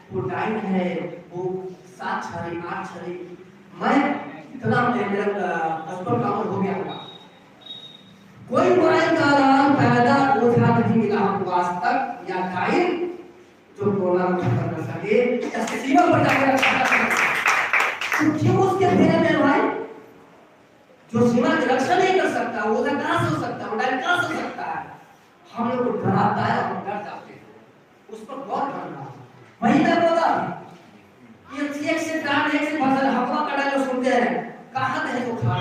वो टाइम है, वो 7 छड़ी 8 छड़ी, मैं इतना मेरा बचपन का हो गया होगा। कोई बुराई का नाम पैदा ओझा नहीं मिला हमको आज तक, या कायम जो कोरोना को खत्म कर सके, या सीमा पर जाकर रक्षा कर सके। तो क्यों उसके फेरे में भाई, जो सीमा की रक्षा नहीं कर सकता वो ओझा कहां से हो सकता है, वो डायरेक्ट कहां से हो सकता है। हम लोग को डराता है, हम डर जाते हैं, उस पर गौर करना। वही मैं बोला, ये एक से कान एक से फसल हवा का डायलॉग सुनते हैं, कहां है वो खा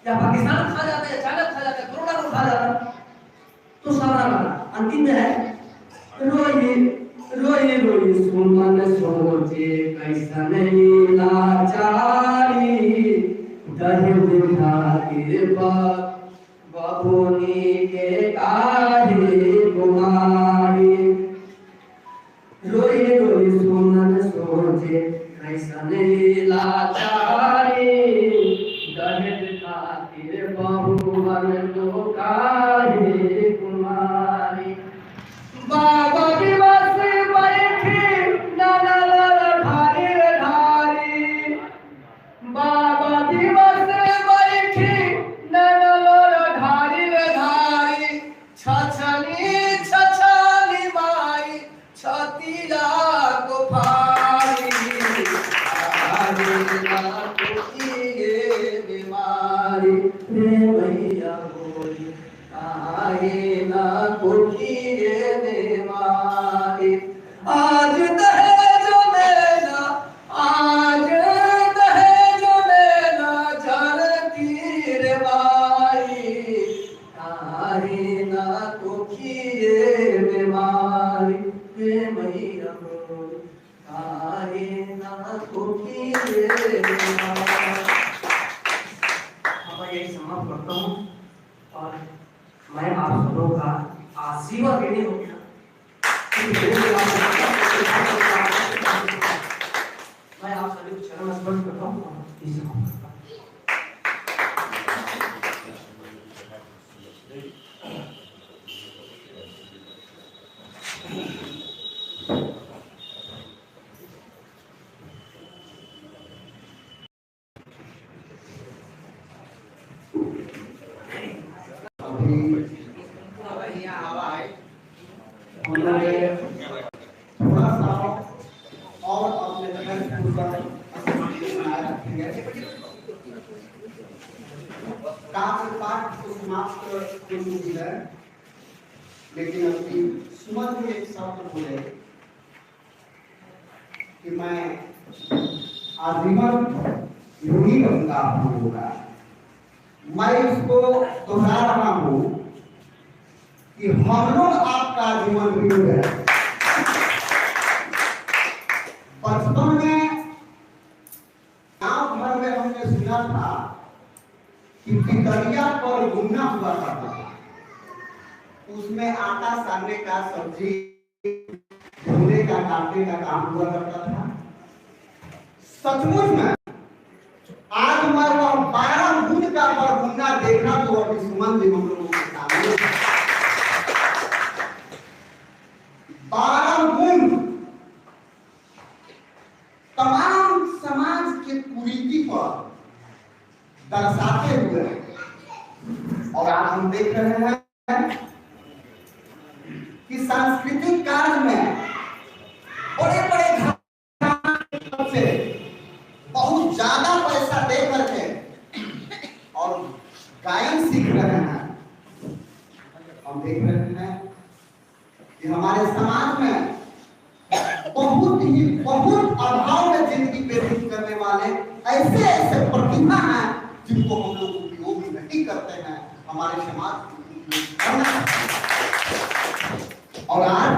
या पाकिस्तान खा जाते हैं, चाइना खा जाते हैं, कोरोना को खा जाता है। तो सारा अंतिम में है, रोई रोई रोई सुमन सोचे कैसा नहीं लाचारी, दहे बिठाते बबूनी के काहे कुमारी। रोई रोई सुमन सोचे कैसा नहीं लाचारी, दहे बिठाते बहुवन को काहे कुमारी। बाबा दिवस बैठी ननल ढारी ढारी, बाबा दिवस बैठी ननल ढारी ढारी, छछनी छछनी माई छतिया को फारी, बीमारी रे भैया बोली आए ना कोठिए बीमारी। आज दहेज लेना, आज दहेज लेना जानती रे माई, आए ना कोठिए बीमारी रे भैया बोली आए ना कोठिए बीमारी। अब यही समाप्त करता हूँ और मैं आप सबों का आशीर्वाद लेने हो गया। मैं आप सभी को चरण स्पर्श करता हूँ। थोड़ा सा और अपने पाठ को समाप्त करनी है, लेकिन अपनी सुमन में एक शब्द बोले कि मैं आजीवन ऋणी रहूंगा होगा। मैं इसको दोहरा रहा हूं कि हम लोग आपका जीवन ऋणी है। बचपन में गांव भर में हमने सुना था कि पितरिया पर घूमना हुआ करता था, उसमें आटा सानने का, सब्जी धोने का, काटने का काम हुआ करता था। सचमुच में आज मैं वह 12 गुण का बरगुना देखा तो अभी सुमन जी हम लोगों के सामने 12 गुण तमाम समाज के कुरीति पर दर्शाते हुए हैं। और आज हम देख रहे हैं कि सांस्कृतिक कार्य में बड़े बड़े से बहुत ज्यादा पैसा दे करके और गायन सीख रहे हैं। हम देख रहे हैं कि हमारे समाज में बहुत अभाव में जिंदगी व्यतीत करने वाले ऐसे ऐसे प्रतिभा हैं जिनको हम लोग उपयोग नहीं करते हैं। हमारे समाज और आज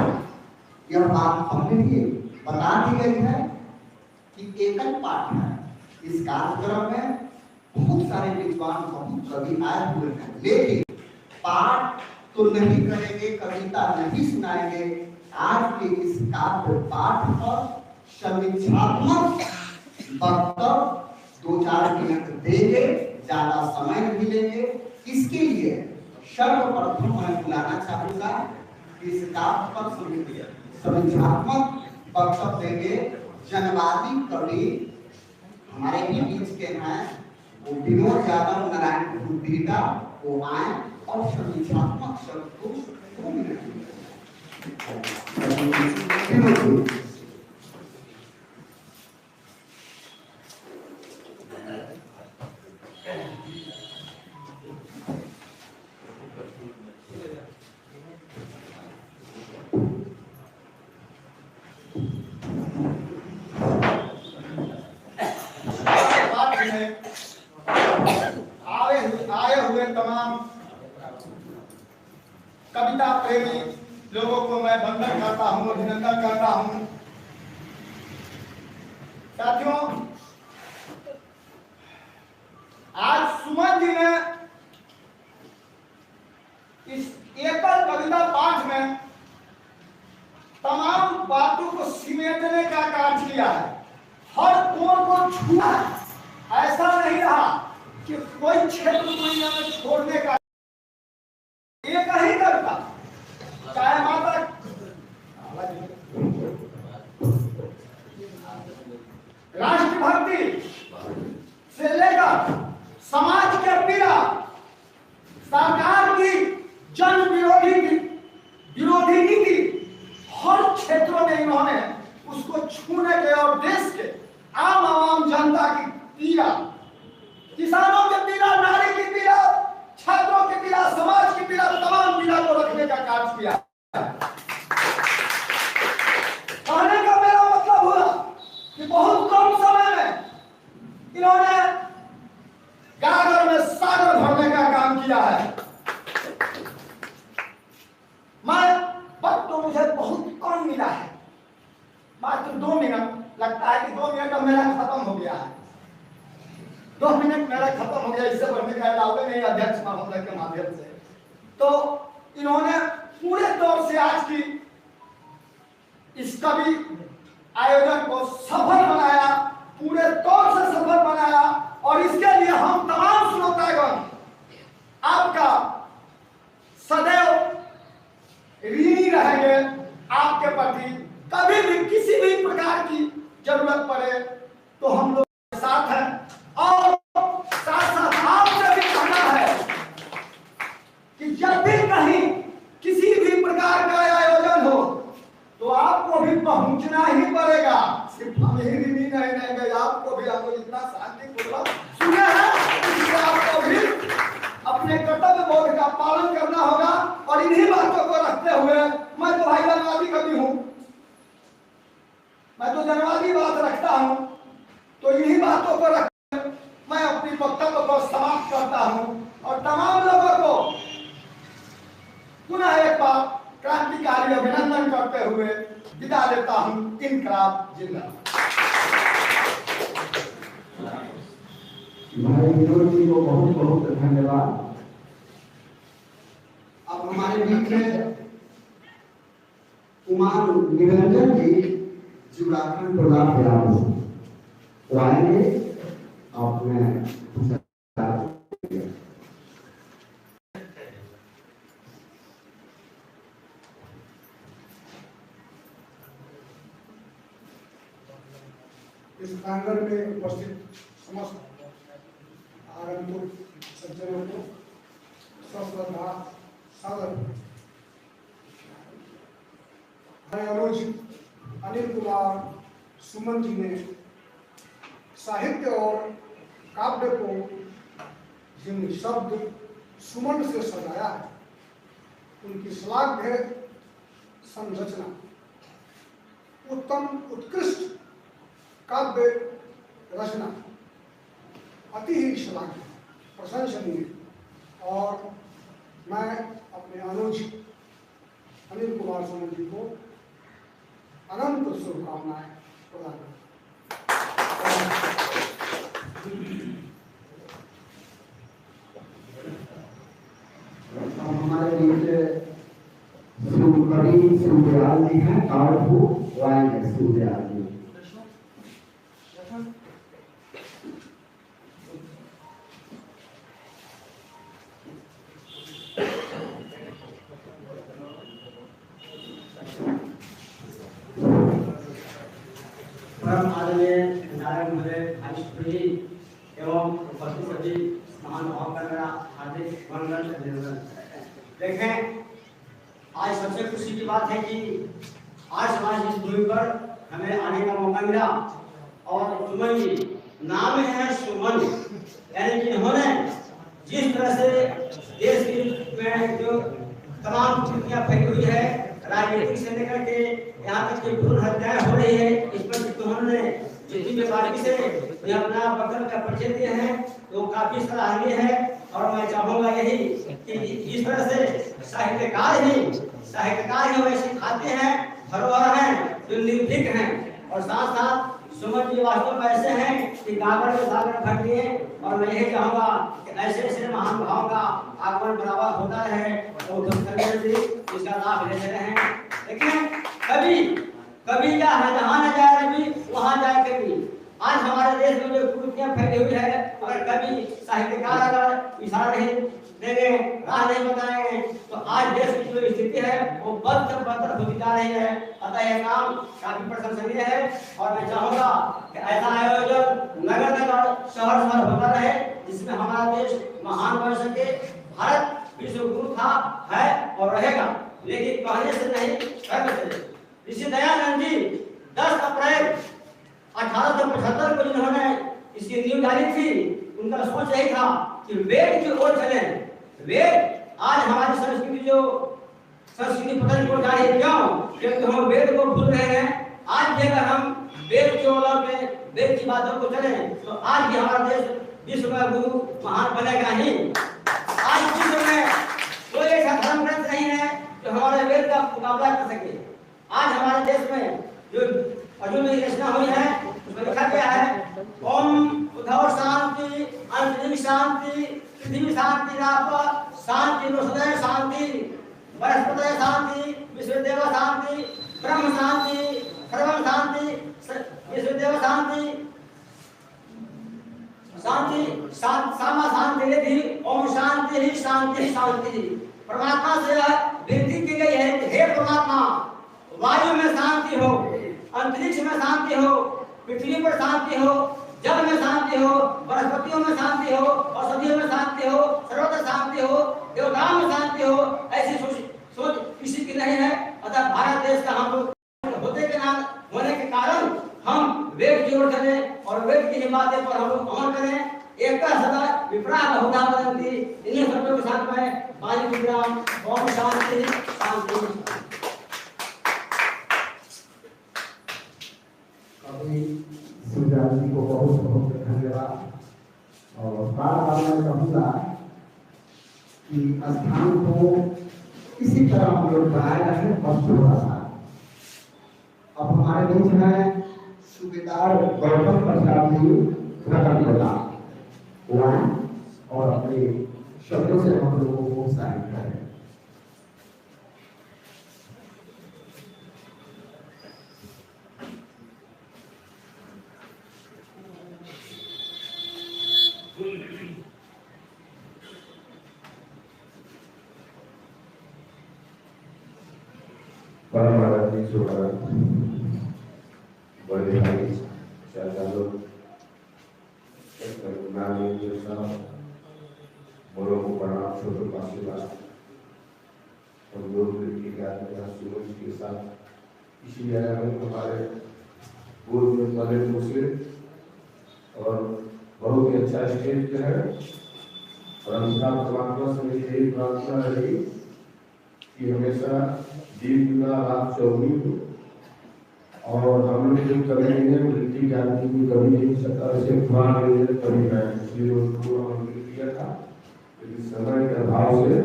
यह बात हमने भी बता दी गई है कि एकल पाठ है। इस कार्यक्रम में बहुत सारे विद्वान, बहुत कवि आए हुए हैं, लेकिन पाठ तो नहीं करेंगे, कविता नहीं सुनाएंगे। आज के इस काव्य पाठ पर समीक्षात्मक वक्तव्य 2-4 मिनट देंगे, ज्यादा समय नहीं लेंगे। इसके लिए सर्वप्रथम मैं बुलाना चाहूंगा इस काव्य पर समीक्षात्मक वक्तव्य देंगे जनवादी कवि हमारे ही बीच के हैं, वो विनोद यादव नारायणपुर बिहटा, वो आए और समीक्षात्मक शब्द को 2 मिनट आए हुए तमाम कविता प्रेमी लोगों को मैं वंदन करता हूँ, अभिनंदन करता हूँ। साथियों, आज सुमन जी ने इस एकल कविता पाठ में तमाम बातों को सिमेटने का कार्य किया है, हर कोण को छुआ। ऐसा नहीं रहा कि कोई क्षेत्र दुनिया में छोड़ने का, एक ही कविता, चाहे माता राष्ट्रभक्ति से लेकर समाज के पीड़ा, सरकार की जन विरोधी नीति, हर क्षेत्रों में इन्होंने उसको छूने के और देश के आम जनता की पीड़ा, किसानों की पीड़ा, नारी की पीड़ा, छात्रों की पीड़ा, समाज की पीड़ा, तमाम पीड़ा को रखने का कार्य किया। कहने का मेरा मतलब हुआ कि बहुत कम समय में इन्होंने गागर में सागर भरने का काम किया है। वक्त तो मुझे बहुत कम मिला है, मात्र 2 मिनट। लगता है कि 2 मिनट अब मेरा खत्म हो गया है, 2 मिनट मेरा खत्म हो गया, इससे बढ़ने का अलावा नहीं अध्यक्ष महोदय के माध्यम से। तो इन्होंने पूरे तौर से आज की इस कवि आयोजन को सफल बनाया, पूरे तौर से सफल बनाया, और इसके लिए हम तमाम श्रोतागण आपका सदैव ऋणी रहेंगे। आपके प्रति कभी भी किसी भी प्रकार की जरूरत पड़े तो हम लोग के साथ हैं। और साथ साथ आपसे भी कहना है कि जब भी कहीं किसी भी प्रकार का आयोजन हो तो आपको भी पहुंचना ही पड़ेगा। सिर्फ हम ही ऋणी नहीं रहेंगे, आपको भी, हमको इतना शांतिपूर्वक सुने हैं, इसलिए आपको भी अपने कर्तव्य बोध का पालन करना होगा। और इन्हीं बातों को रखते हुए, मैं तो भाई जनवादी कवि हूँ, मैं तो जनवादी बात रखता हूँ, तो इन्हीं बातों को रख मैं अपनी वक्तव्य को समाप्त करता हूँ और तमाम लोगों को पुनः एक बार क्रांतिकारी अभिनंदन करते हुए विदा देता हूँ। इनकलाब जिंदाबाद। भाई विनोद जी को बहुत बहुत धन्यवाद। अब हमारे बीच में कुमार निरंजन जी जुड़ाखंड प्रदान वो आएंगे अपने इस प्रांगण में उपस्थित समस्त आगंतुक सज्जनों को सश्रद्धा सादर अनुज अनिल कुमार सुमन जी ने साहित्य और काव्य को जिन शब्द सुमन से सजाया है, उनकी श्लाघ्य संरचना, उत्तम उत्कृष्ट काव्य रचना अति ही श्लाघ्य, प्रशंसनीय। और मैं अपने अनुज अनिल कुमार सुमन जी को अनंत शुभकामनाएं प्रदान करता हमारे बीच कवि सूर्यदयाल जी हैं और वो वाइल्ड सूर्यदयाल जी। परम आदरणीय नारायण महोदय भाई एवं उपस्थित सभी महान भाव का मेरा हार्दिक वंदन अभिनंदन। देखें, आज सबसे खुशी की बात है कि आज समाज इस भूमि पर हमें आने का मौका मिला और सुमन जी नाम है सुमन, यानी कि इन्होंने जिस तरह से देश में जो तमाम कुरीतियां फैली हुई है, राजनीतिक से लेकर के यहाँ तक की भ्रूण हत्याएं हो रही है, इस पर उन्होंने जितनी बारीकी से अपना वक्तव्य का परिचय दिए हैं तो काफी सराहनीय है। और मैं चाहूंगा यही कि इस तरह से साहित्यकार ही वैसे खाते हैं, धरोहर हैं, जो निर्भीक हैं। और साथ साथ सुमन जी वास्तव में ऐसे हैं कि गागर में सागर भर दिए। और मैं यही चाहूंगा कि ऐसे ऐसे महान भाव का आगमन बराबर होता रहे तो इसका लाभ लेते रहें। लेकिन कभी जहाँ न जाए रवि वहाँ जाए कभी। आज हमारे देश में जो कुरीतियां फैली हुई है, अगर कभी साहित्यकार अगर इशारा नहीं देंगे, राह नहीं बताएंगे तो आज देश की जो स्थिति है वो बदतर होती जा रही है। अतः यह काम काफी प्रशंसनीय है और मैं चाहूंगा कि ऐसा आयोजन नगर शहर होता रहे जिसमें हमारा देश महान बन सके। भारत विश्व गुरु था, है और रहेगा, लेकिन कहने से नहीं करने से। ऋषि दयानंद जी 10 अप्रैल 1875 को जिन्होंने इसकी नींव डाली थी, उनका सोच यही था कि वेद की ओर चले। वेद आज हमारी संस्कृति पतन को जा रही है। क्यों? क्योंकि हम वेद को भूल रहे हैं। आज भी अगर हम वेद की ओर लौटे, वेद की बातों को चले तो आज भी हमारा देश विश्व का गुरु महान बनेगा ही। आज विश्व में कोई ऐसा धर्म ग्रंथ नहीं है जो हमारे वेद का मुकाबला कर सके। आज हमारे देश में जो अर्जुन की रचना हुई है उसमें लिखा गया है ओम उद्धव शांति, अंतरिक्ष शांति, पृथ्वी शांति, राप शांति, सदैव शांति, बृहस्पति शांति, विश्वदेव शांति, ब्रह्म शांति, सर्वम शांति, विश्वदेव शांति, शांति सामा शांति यदि ओम शांति ही शांति शांति। परमात्मा से विनती की गई है, हे परमात्मा वायु में शांति हो, अंतरिक्ष में शांति हो, पृथ्वी पर शांति हो, जल में शांति हो, वनस्पतियों में शांति हो, औषधियों में शांति हो, सर्वत्र शांति हो, देवताओं में शांति हो। ऐसी सोच किसी की नहीं है। अतः भारत देश का हम लोग होने के कारण हम वेद की ओर चलें और वेद की बातें पर हम लोग अमल करें। एक सदा विपरा बहुधा बदलती। इन्हीं शब्दों के साथ में वायु विश्राम, ओम शांति शांति। कवि सूर्यदयाल जी को बहुत बहुत धन्यवाद। और बार बार मैं कहूँगा कि स्थान को इसी तरह हम लोग बनाए रखें और थोड़ा सा। अब हमारे बीच में सूबेदार गौतम प्रसाद जी प्रकट होगा और अपने शब्दों से हम लोगों को उत्साहित करें। परम आदरणीय सुबह बड़े भाई चाचा लोग बड़ों को प्रणाम, छोटों का आशीर्वाद। हम लोग सूरज के साथ इसीलिए हमारे पूर्व में पहले मुस्लिम और बहुत ही अच्छा स्टेज पे है। और हम परमात्मा से मेरी यही प्रार्थना रही कि हमेशा दीन का रात चौबी और हम लोग जो करेंगे वृत्ति जानने की कभी नहीं सकता। ऐसे कभी मैं इसलिए पूरा किया था, लेकिन समय के अभाव से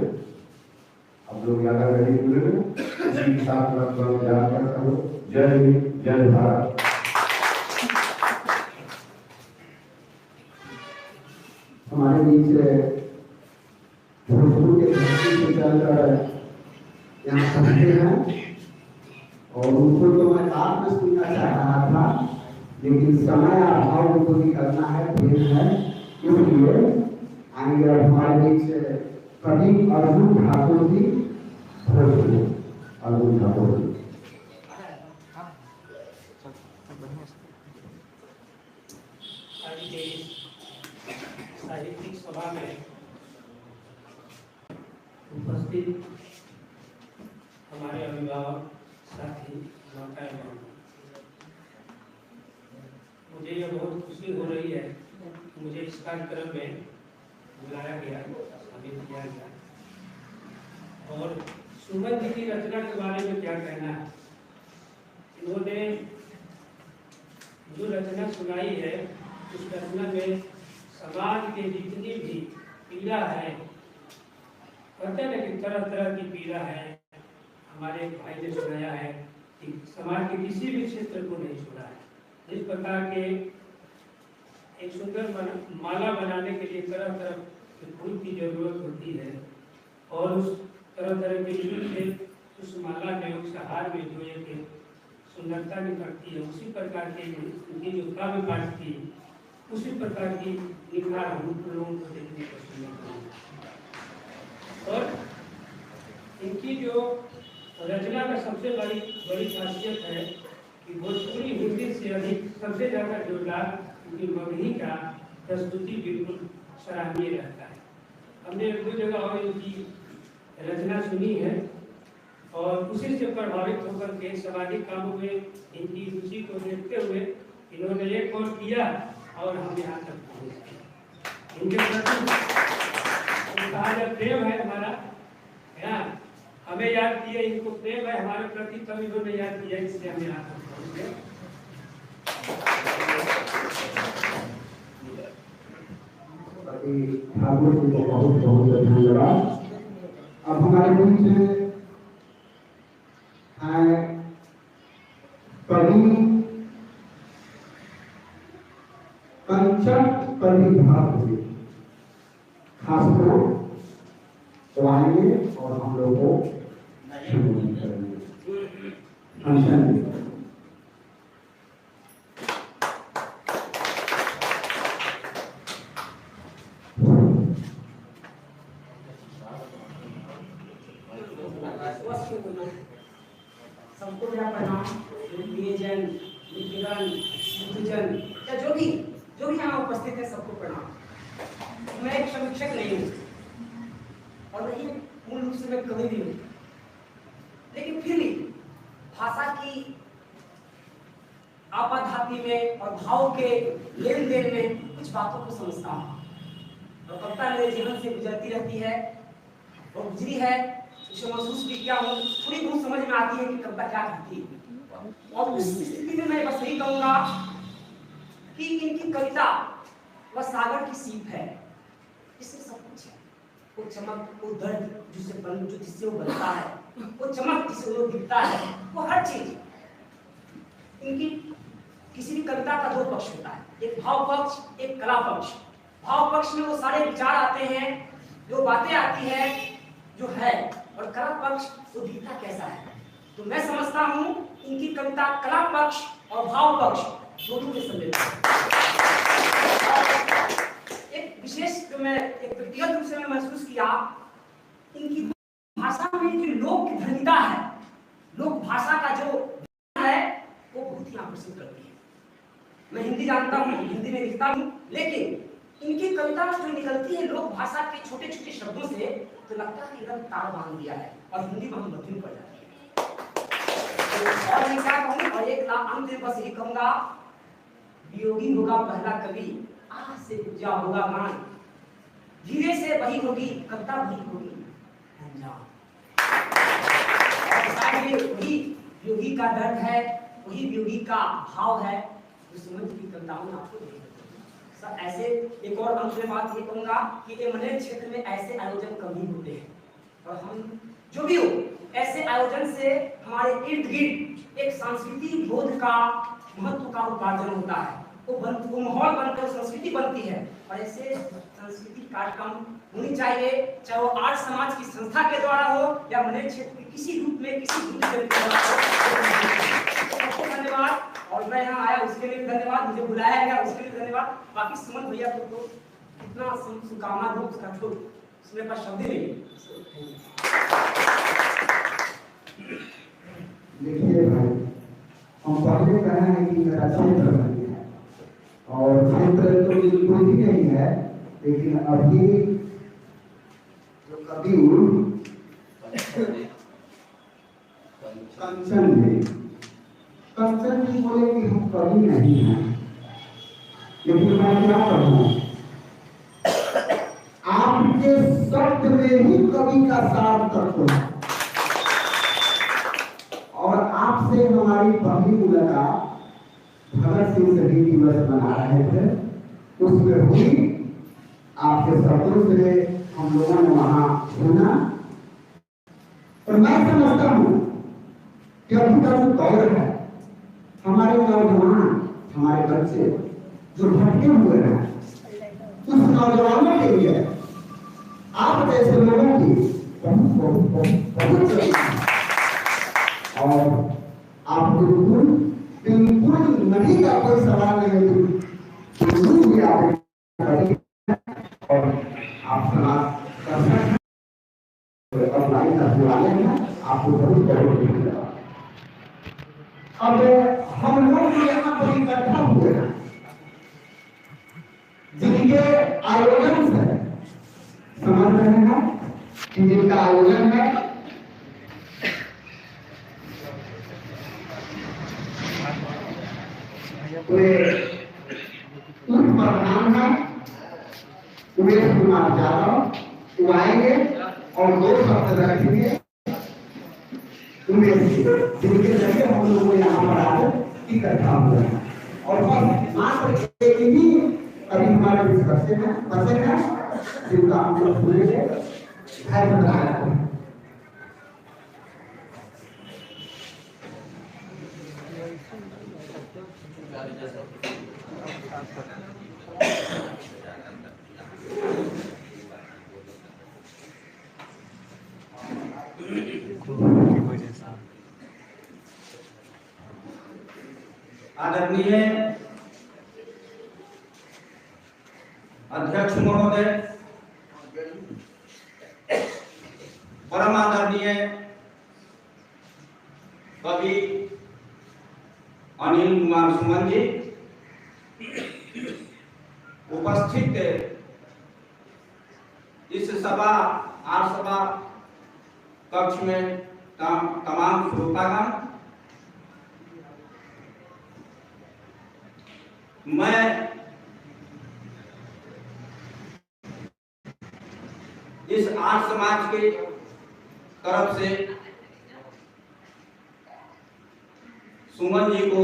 हम लोग ज्यादा नहीं मिले। इसी के साथ मैं याद करता हूँ। जय हिंद, जय भारत। हमारे बीच भोजपुर के धरती से चलकर यहाँ समझते हैं और उनको तो मैं बात में सुनना चाह रहा था, लेकिन समय अभाव को निकलना है, फिर है, इसलिए आएंगे और हमारे बीच कवि अर्जुन ठाकुर जी, अर्जुन ठाकुर जी। साहित्यिक सभा में उपस्थित हमारे अभिभावक साथी माताएं बहन, मुझे यह बहुत खुशी हो रही है कि मुझे इस कार्यक्रम में बुलाया गया, शामिल किया गया। और सुमन जी की रचना के बारे में क्या कहना है। इन्होंने जो रचना सुनाई है, उस रचना में समाज के जितनी भी पीड़ा है, कहते हैं कि तरह तरह की पीड़ा है, हमारे भाई ने सुनाया है कि समाज के किसी भी क्षेत्र को नहीं छोड़ा है। जिस प्रकार के एक सुंदर माला बनाने के लिए तरह तरह के फूल की जरूरत होती है, और उस तरह तरह के फूल से उस माला में, उस हार में जो एक सुंदरता निकलती है, उसी प्रकार के उनकी जो काव्य पाठ थी, उसी प्रकार की निखार हम लोगों को देखने को मिलता है। और इनकी जो रचना का सबसे बड़ी खासियत है कि भोजपुरी हिंदी से अधिक सबसे ज्यादा जोरदार उनकी मगही का प्रस्तुति बिल्कुल सराहनीय रहता है। हमने एक दो जगह और इनकी रचना सुनी है, और उसी से प्रभावित होकर के सामाजिक कामों में इनकी रुचि को देखते हुए इन्होंने एक और किया और हम यहाँ तक पहुँच गए। इनके प्रति कहा जाए प्रेम है हमारा, है, हमें याद किए, इनको प्रेम है हमारे प्रति, तब इन्होंने याद किया, इसलिए हम यहाँ तक पहुँच गए। ठाकुर जी को बहुत बहुत धन्यवाद। अब हमारे बीच हैं कवि कंचन प्रतिभाग जी, खासकर तो आएंगे और हम लोग को संबोधित करेंगे। कंचन जी। सबको मेरा प्रणाम। निजन, निकिरण, बुद्धजन या जो भी यहाँ उपस्थित है, सबको प्रणाम। मैं एक समीक्षक नहीं हूँ और नहीं मूल रूप से मैं कवि भी हूँ, लेकिन फिर भी भाषा की आपाधापी में और भाव के लेन देन में कुछ बातों को समझता हूँ, और कविता मेरे जीवन से गुजरती रहती है और गुजरी है। उसे महसूस भी किया हूँ, थोड़ी बहुत समझ में आती है कि कविता क्या कहती है। और उस स्थिति में मैं बस यही कहूँगा कि इनकी कविता वह सागर की सीप है, इसमें सब कुछ है। वो चमक, वो दर्द जिससे वो बनता है, वो चमक जिससे वो दिखता है, वो हर चीज। इनकी किसी भी कविता का दो पक्ष होता है, एक भाव पक्ष, एक कला पक्ष। भाव पक्ष में वो सारे विचार आते हैं, जो बातें आती है, जो है, और कला पक्ष वो दिखता कैसा है। तो मैं समझता हूँ इनकी कविता कला पक्ष और भाव पक्ष दोनों में सम्मिलित है। एक विशेष जो मैं एक व्यक्तिगत रूप से मैं महसूस किया, इनकी भाषा में जो लोक धन्यता है, लोक भाषा का जो है, वो बहुत ही आकर्षित करती है। मैं हिंदी जानता हूँ, हिंदी में लिखता हूँ, लेकिन इनकी कविता जो निकलती है लोक भाषा के छोटे छोटे शब्दों से, तो लगता है एकदम तार बांध दिया है और हिंदी में हम मध्यम पड़ जाती है। और मैं क्या कहूँ, और एक अंत में बस यही कहूँगा, वियोगी होगा पहला कवि, आज से पूजा होगा मान, धीरे से वही होगी कविता, वही होगी अंजाम। वही योगी का दर्द है, वही योगी का भाव है, जो सुमन की कविताओं में आपको सर ऐसे। एक और अंत में बात ये कहूँगा कि एमएनए क्षेत्र में ऐसे आयोजन कम ही होते हैं, और हम जो भी हो, ऐसे आयोजन से हमारे इर्द गिर्द एक सांस्कृतिक बोध का महत्व का उपार्जन होता है। वो माहौल बनकर संस्कृति बनती है। और ऐसे संस्कृति कार्यक्रम होनी चाहिए, चाहे वो आर्ट समाज की संस्था के द्वारा हो या मने क्षेत्र के किसी रूप में किसी ग्रुप के द्वारा हो। सबको धन्यवाद। और मैं यहाँ आया उसके लिए भी धन्यवाद, मुझे बुलाया गया उसके लिए धन्यवाद। बाकी सुमन भैया को तो इतना शुभकामना दो, उसका तो उसमें पास शब्द नहीं है। देखिए भाई, हम पहले कहे हैं कि मेरा क्षेत्र नहीं है और क्षेत्र तो बिल्कुल ही नहीं है, लेकिन अभी जो कवि कंचन जी बोले कि हम कवि नहीं हैं, लेकिन मैं क्या कहूँ, आपके शब्द में ही कवि का सार तत्व है। और आपसे हमारी पहली मुलाकात भगत सिंह शहीद दिवस मना रहे थे, उसमें हुई। आपके शब्दों से हम लोगों ने वहां सुना और मैं समझता हूं कि अभी का जो दौर है, हमारे नौजवान, हमारे बच्चे जो भटके हुए हैं, उस नौजवानों के लिए आप जैसे लोगों की बहुत बहुत बहुत बहुत जरूरत है। और आप बिल्कुल बिल्कुल नहीं का कोई सवाल नहीं है, बिल्कुल भी आप और आप समाज कर सकते हैं, ऑनलाइन का दिवाले हैं, आपको बहुत बहुत धन्यवाद। अब हम लोग यहाँ पर इकट्ठा हुए हैं, जिनके आयोजन से समझ रहे हैं कि जिनका आयोजन है प्रधान है उमेश कुमार यादव, वो आएंगे और 2 शब्द रखेंगे उमेश जी, जिनके जरिए हम लोग यहाँ पर आज इकट्ठा हुए हैं। और बस मात्र एक ही अभी हमारे बीच बच्चे हैं जिनका हम लोग सुनेंगे, है बताया। आदरणीय अध्यक्ष महोदय, परम आदरणीय कवि अनिल कुमार सुमन जी, उपस्थित इस सभा आर्ट सभा कक्ष में तमाम श्रोतागण, मैं इस आर्ट समाज के तरफ से सुमन जी को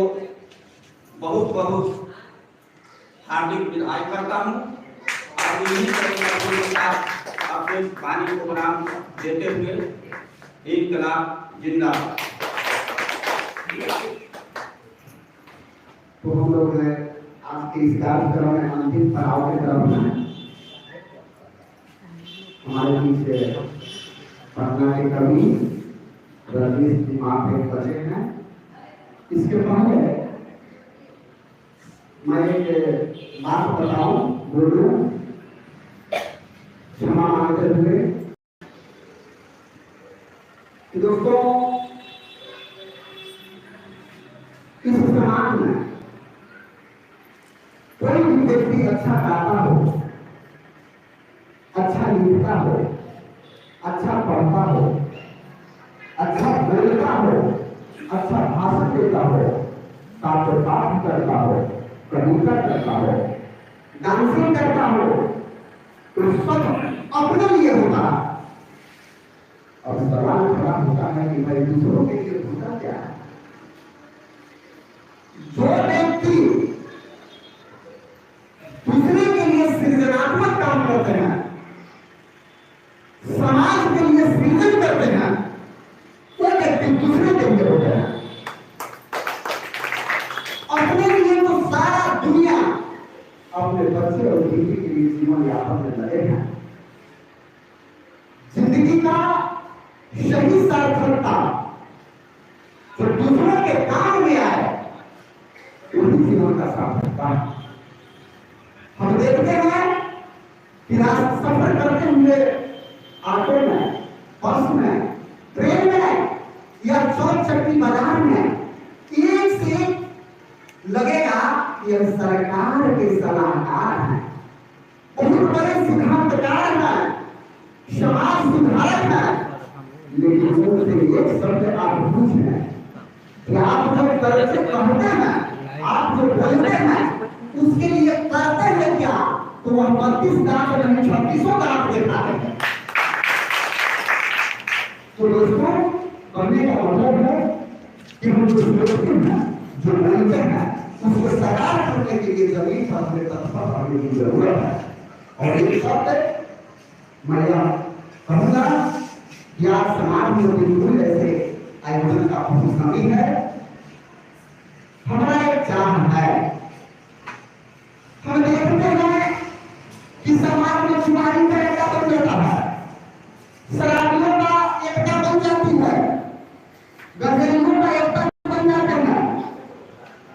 बहुत बहुत हार्दिक बधाई करता हूँ। और इन्हीं के साथ अपने वाणी को प्रणाम देते हुए इनकलाब जिंदाबाद। तो हम लोग आपके इस कार्यक्रम में अंतिम पड़ाव की तरफ हैं। हमारे बीच पटना के कवि रजनीश दिमाग एक बचे हैं। इसके पहले मैं एक बात बताऊं, बोलूं, क्षमा मांगते हुए कि दोस्तों, इस समाज में कोई भी व्यक्ति अच्छा गाता हो, अच्छा लिखता हो, अच्छा पढ़ता हो, अच्छा बोलता हो, अच्छा भाषण देता हो, पाठ करता हो, कविता करता हो, डांसिंग करता हो, तो सब अपने लिए होता है। और सवाल खड़ा होता है कि भाई दूसरों के लिए होता क्या है? जो व्यक्ति दूसरे के लिए सृजनात्मक काम करते हैं, समाज के लिए सृजन करते हैं, वो व्यक्ति दूसरे के लिए होते हैं। अपने लिए तो सारा दुनिया सही सार्थकता जो दूसरों के काम में आए, वही जीवन का सार्थकता है। हम देखते हैं कि सफर करते हुए ऑटो में, बस में, ट्रेन में या चौक चक्की बाजार में एक से लगेगा कि यह सरकार के सलाहकार हैं, बहुत बड़े सिद्धांतकार हैं, समाज सुधारक हैं, लेकिन उनसे एक शब्द आप पूछें कि आप जो करते कहते हैं, आप जो बोलते हैं, उसके लिए करते हैं क्या? तो वह 32 दांत नहीं 36 दांत देखा है। तो दोस्तों, करने का मतलब है कि हम जो सोचते हैं, जो बोलते हैं, उसको साकार करने के लिए जमीन पर हमें तत्पर होने की जरूरत है। और एक शब्द मैं कहूँगा कि आज समाज में बिल्कुल ऐसे आयोजन का बहुत कमी है। हमारा एक चाह है, हम देखते हैं कि समाज में चुनावी का एकता बन जाता है, शराबियों का एकता बन जाती है, गंजेड़ियों का एकता बन जाते हैं,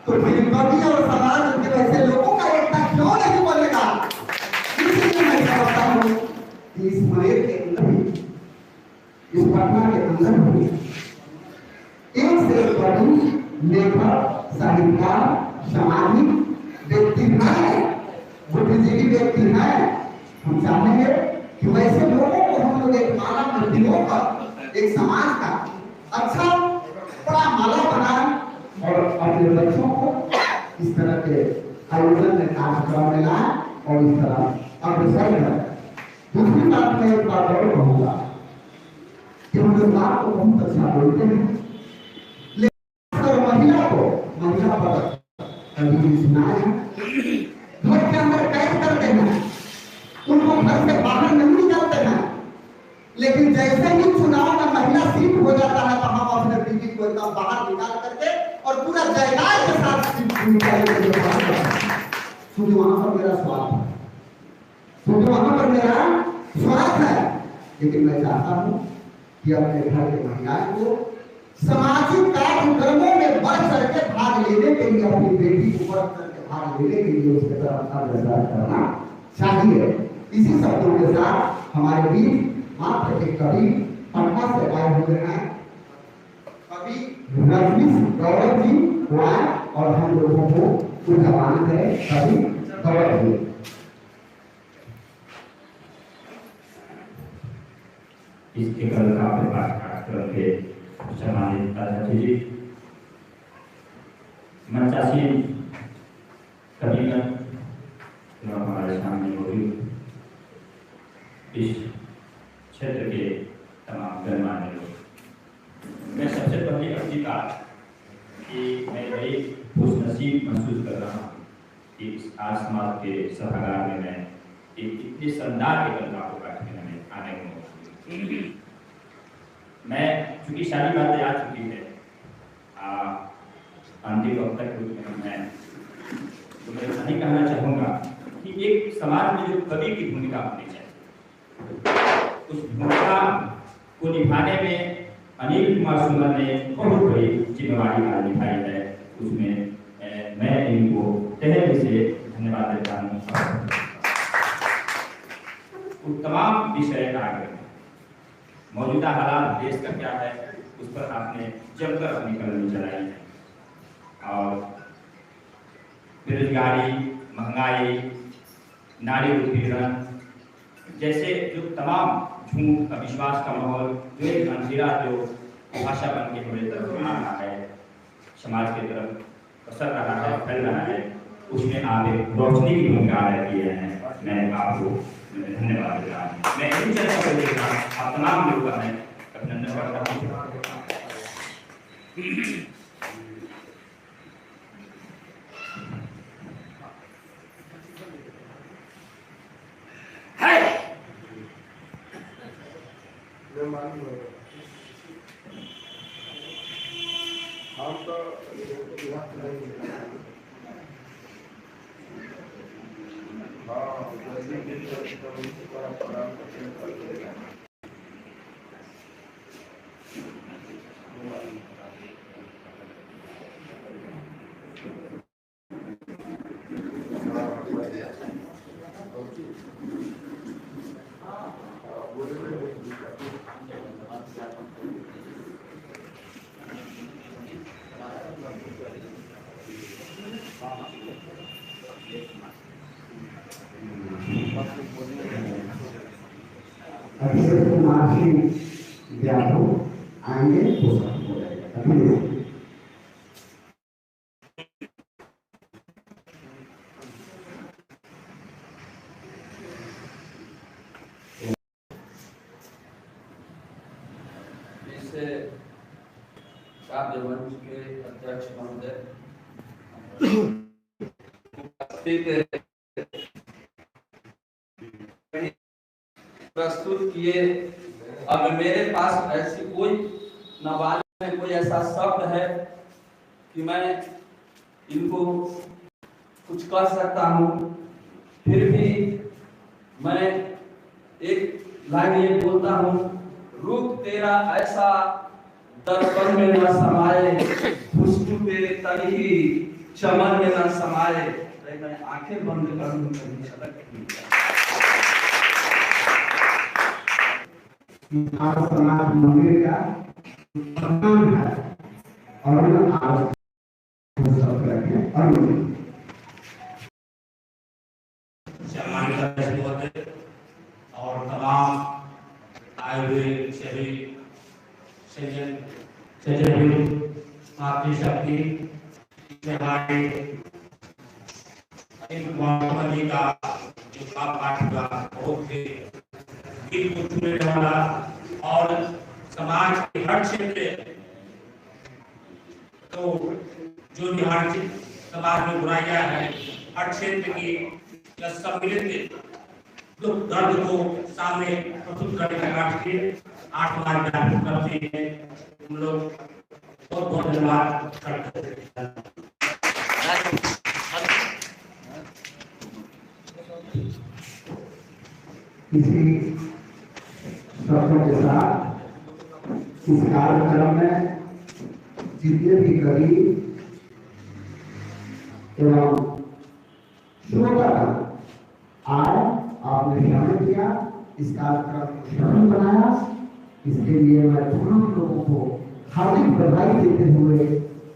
तो फिल्मी और समाज के वैसे लोगों का एकता क्यों नहीं बनेगा? इसलिए मैं समझता हूँ कि इस मरेर के अंदर ही, इस पटना के अंदर ही एक से बड़ी लेखक, साहित्यकार, सामाजिक व्यक्ति हैं, बुद्धिजीवी व्यक्ति हैं। हम चाहेंगे कि वैसे लोगों को हम लोग एक माला मंदिरों का, एक समाज का अच्छा बड़ा माला बनाएं और अपने बच्चों को इस तरह के आयोजन में कार्यक्रम में लाएं और इस तरह अग्रसर करें। दूसरी बात मैं एक बात और कहूँगा कि हम लोग बात को बहुत अच्छा बोलते हैं, महिला को महिला पद कभी भी सुनाया घर के अंदर कैद करते हैं, उनको घर से बाहर नहीं निकालते हैं, लेकिन जैसे ही चुनाव में महिला सीट हो जाता है तो हम अपने बीवी को एकदम बाहर निकाल करके और पूरा जयकार के साथ क्योंकि वहां पर मेरा स्वार्थ है, क्योंकि वहां पर मेरा स्वार्थ है। लेकिन मैं चाहता हूं कि अपने घर के महिलाएं को सामाजिक कार्यक्रमों में बढ़ चढ़ के भाग लेने के लिए, अपनी बेटी को बढ़ चढ़ के भाग लेने के लिए उसके तरफ अग्रसर करना चाहिए। इसी शब्दों के साथ हमारे बीच मात्र एक कवि पटना से आए हुए हैं, कवि रजनीश गौरव जी आए और हम लोगों को उदाहरण है कवि गौरव जी। इसके कल का कार्यक्रम के सम्मानित अध्यक्ष जी, मंचासीन कविगण जो हमारे सामने मौजूद, इस क्षेत्र के तमाम गणमान्य लोग, मैं सबसे पहले अपनी बात कि मैं बड़ी खुशनसीब महसूस कर रहा हूँ कि इस आज समाज के सभागार में मैं एक इतने शानदार एकता को बैठने में आने को मैं चूंकि सारी बातें आ चुकी है अंतिम वक्त तक मैं तो मैं नहीं कहना चाहूँगा कि एक समाज में जो कवि की भूमिका होनी चाहिए, उस भूमिका को निभाने में अनिल कुमार सुमन ने बहुत बड़ी जिम्मेवारी आज निभाई है। उसमें मैं इनको तहे दिल से धन्यवाद देता हूँ। तमाम विषय आगे मौजूदा हालात देश का क्या है उस पर आपने जमकर अपनी कलमी चलाई है, और बेरोजगारी, महंगाई, नारी उत्पीड़न जैसे जो तमाम झूठ, अविश्वास का माहौल, जो एक अंधेरा जो भाषा बन के हमारे तरफ आ रहा है, समाज की तरफ पसर रहा है, फैल रहा है, उसमें आप एक रोशनी की भूमिका अदा किए हैं। मैं आपको धन्यवाद देता हूँ। मैं इन चर्चा को देखा आप तमाम लोगों का मैं अभिनंदन करता हूँ। मासी यादव आएंगे तो सब हो जाएगा। धन्यवाद। काव्य मंच के अध्यक्ष महोदय, प्रस्तुत किए। अब मेरे पास ऐसी कोई नाबालिग में कोई ऐसा शब्द है कि मैं इनको कुछ कर सकता हूँ, फिर भी मैं एक लाइन ये बोलता हूँ, रूप तेरा ऐसा दर्पण में न समाये, खुशबू तेरे तरी चमन में न समाये। मैं आंखें बंद करूं कभी झलक नहीं। आज समाज मंदिर का सम्मान है और आज सब रखें और सम्मानित महोदय और तमाम आए हुए सभी सज्जन आपकी शक्ति हमारे जी का जो पाठ हुआ बहुत ही दिल को छूने वाला और समाज के हर क्षेत्र तो जो भी हर समाज में बुराइयां हैं हर क्षेत्र की सम्मिलित दुख दर्द को सामने प्रस्तुत करने का कार्य किए 8 बार व्यापक करते हैं। हम लोग बहुत बहुत धन्यवाद करते हैं। इसी शब्दों के साथ इस कार्यक्रम में जितने भी गरीब एवं श्रोता आए आपने शामिल किया, इस कार्यक्रम को सफल बनाया, इसके लिए मैं तमाम लोगों को हार्दिक बधाई देते हुए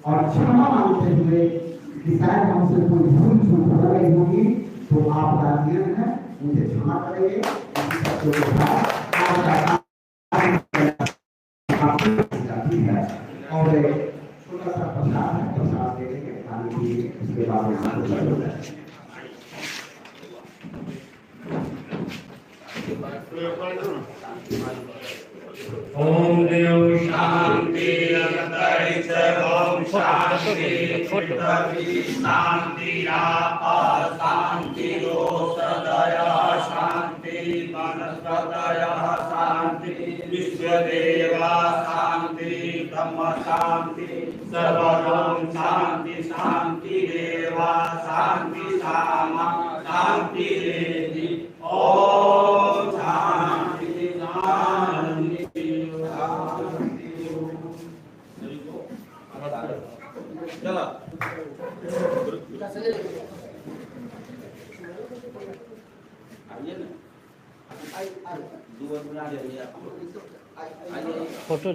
और क्षमा मांगते हुए कि शायद हमसे कोई भूल चूक हो रही होगी तो आपका नियम है, मुझे क्षमा करेंगे। और छोटा सा प्रसाद है, प्रसाद देने के खाने की उसके बाद ओम देव शांति अंतरिक्ष ओम शांति पृथ्वी शांति आकाश शांति सदय शांति वनस्पतय शांति विश्वदेवा शांति ब्रह्म शांति सर्वलोक शांति शांति देवा शांति सामा शांति देवी ओम शांति शांति चलो फोटो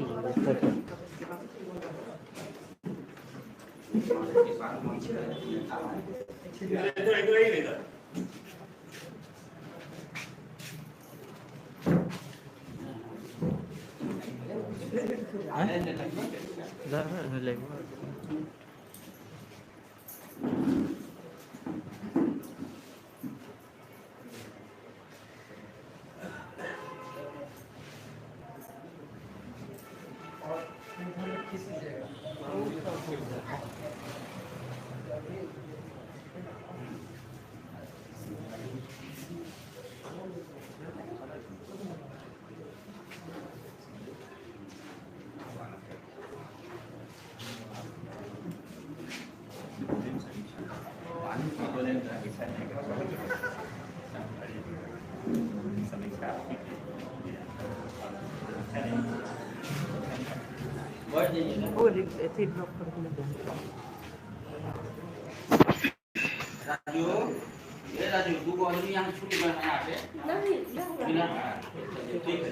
राजू ये राजू तू को आदमी यहाँ छुट्टी में आते नहीं ठीक है